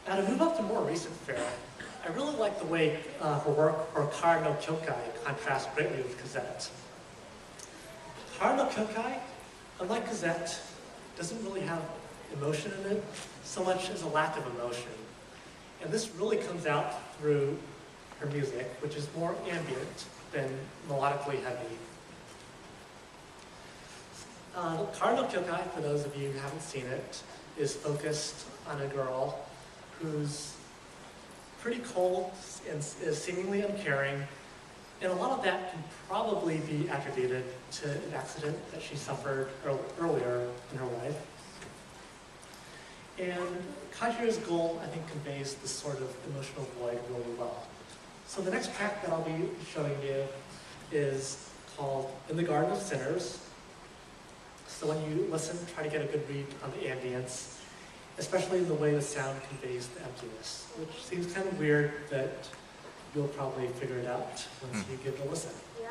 Now to move up to more recent fare, I really like the way her work for Kyoukai no Kyoukai contrasts greatly with Cazette. Kyoukai no Kyoukai, unlike Cazette, doesn't really have emotion in it so much as a lack of emotion. And this really comes out through her music, which is more ambient than melodically heavy. Kyoukai no Kyoukai, for those of you who haven't seen it, is focused on a girl who's pretty cold and is seemingly uncaring, and a lot of that can probably be attributed to an accident that she suffered earlier in her life. And Kajiura's goal, I think, conveys this sort of emotional void really well. So the next track that I'll be showing you is called In the Garden of Sinners. So when you listen, try to get a good read on the ambience, especially the way the sound conveys the emptiness, which seems kind of weird, but you'll probably figure it out once you give it a listen. Yeah.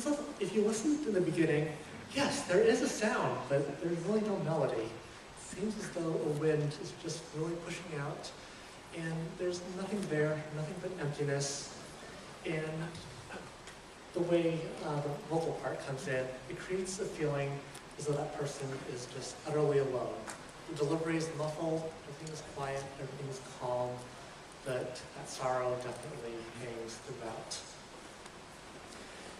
So if you listen to the beginning, yes, there is a sound, but there's really no melody. It seems as though a wind is just really pushing out, and there's nothing there, nothing but emptiness. And the way the vocal part comes in, it creates a feeling as though that person is just utterly alone. The delivery is muffled, everything is quiet, everything is calm, but that sorrow definitely hangs throughout.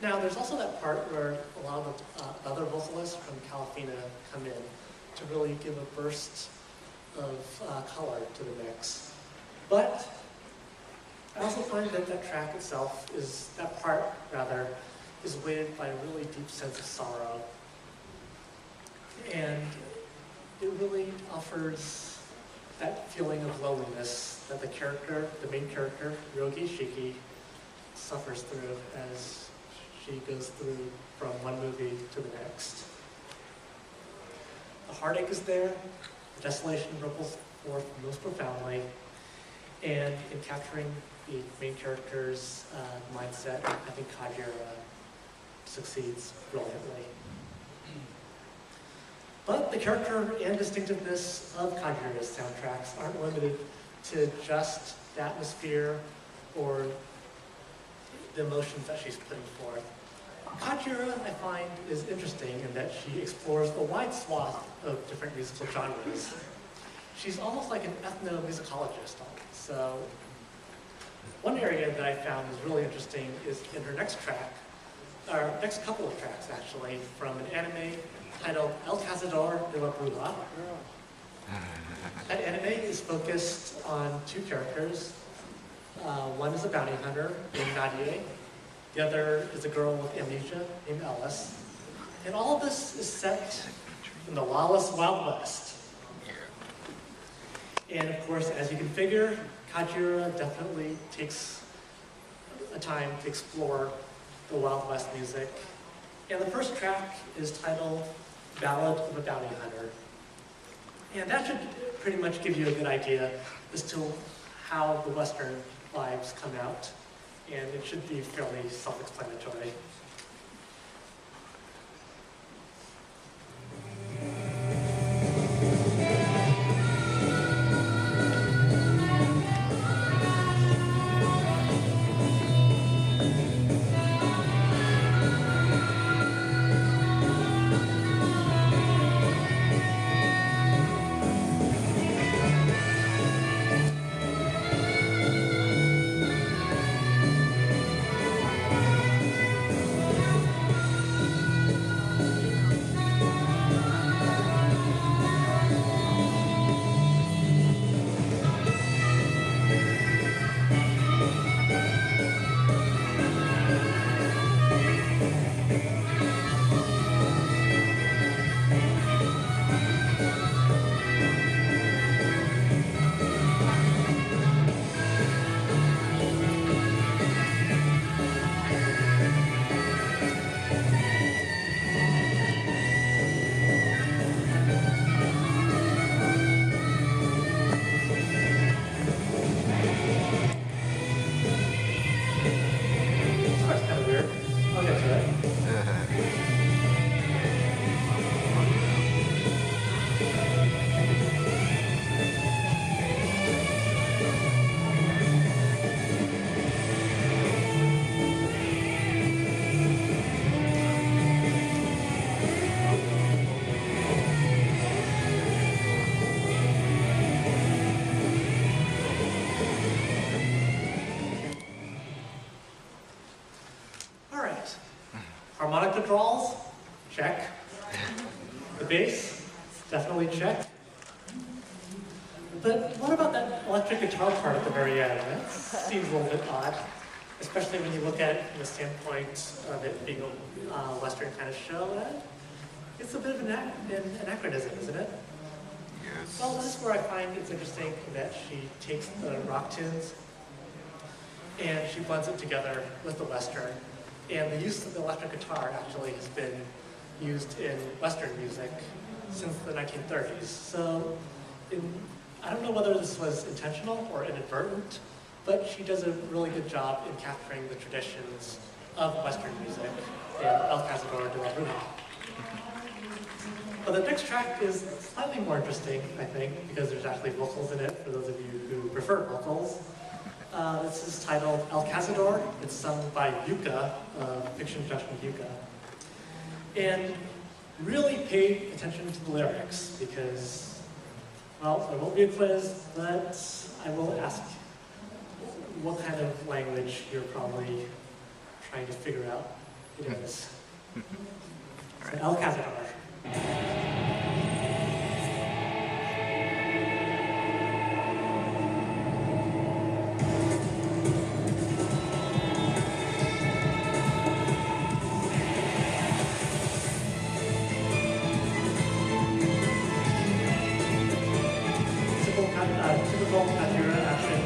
Now, there's also that part where a lot of the other vocalists from Calafina come in to really give a burst of color to the mix. But I also find that that track itself is, that part rather, is weighted by a really deep sense of sorrow. And it really offers that feeling of loneliness that the character, the main character, Yogi Shiki, suffers through as she goes through from one movie to the next. The heartache is there, the desolation ripples forth most profoundly, and in capturing the main character's mindset, I think Kajiura succeeds brilliantly. But the character and distinctiveness of Kajiura's soundtracks aren't limited to just the atmosphere or the emotions that she's putting forth. Kajiura, I find, is interesting in that she explores a wide swath of different musical genres. She's almost like an ethnomusicologist. So one area that I found is really interesting is in her next track, or next couple of tracks actually, from an anime titled El Cazador de la Bruja. That anime is focused on two characters. One is a bounty hunter named Nadia. The other is a girl with amnesia named Alice. And all of this is set in the lawless Wild West. And of course, as you can figure, Kajiura definitely takes a time to explore the Wild West music And the first track is titled Ballad of a Bounty Hunter. And that should pretty much give you a good idea as to how the Western vibes come out. And it should be fairly self-explanatory. Harmonic withdrawals, check. The bass, definitely check. But what about that electric guitar part at the very end? That seems a little bit odd, especially when you look at it from the standpoint of it being a Western kind of show. It's a bit of an anachronism, isn't it? Yes. Well, this is where I find it's interesting that she takes the rock tunes and she blends it together with the Western. And the use of the electric guitar actually has been used in Western music since the 1930s. So I don't know whether this was intentional or inadvertent, but she does a really good job in capturing the traditions of Western music in El Cazador de la Bruja. But the next track is slightly more interesting, I think, because there's actually vocals in it for those of you who prefer vocals. This is titled El Cazador. It's sung by Yuka, fiction judgment Yuka. And really pay attention to the lyrics because, well, there won't be a quiz, but I will ask what kind of language you're probably trying to figure out it is. So, El Cazador. Typical Kajiura action.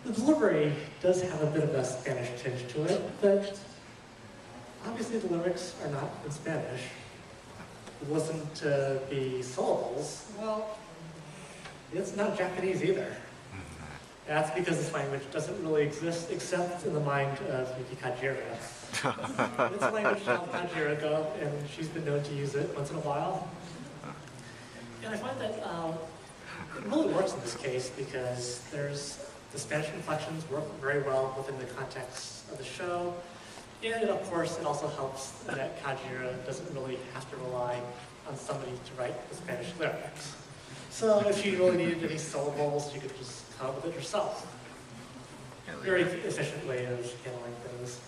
The delivery does have a bit of a Spanish tinge to it, but obviously the lyrics are not in Spanish. If you listen to the syllables, well, It's not Japanese either. That's because this language doesn't really exist except in the mind of Yuki Kajiura. It's a language called Kajiura, and she's been known to use it once in a while. And I find that it really works in this case because the Spanish inflections work very well within the context of the show. And of course, it also helps that Kajiura doesn't really have to rely on somebody to write the Spanish lyrics. So if you really needed any syllables, you could just come up with it yourself. Very efficient way of handling things.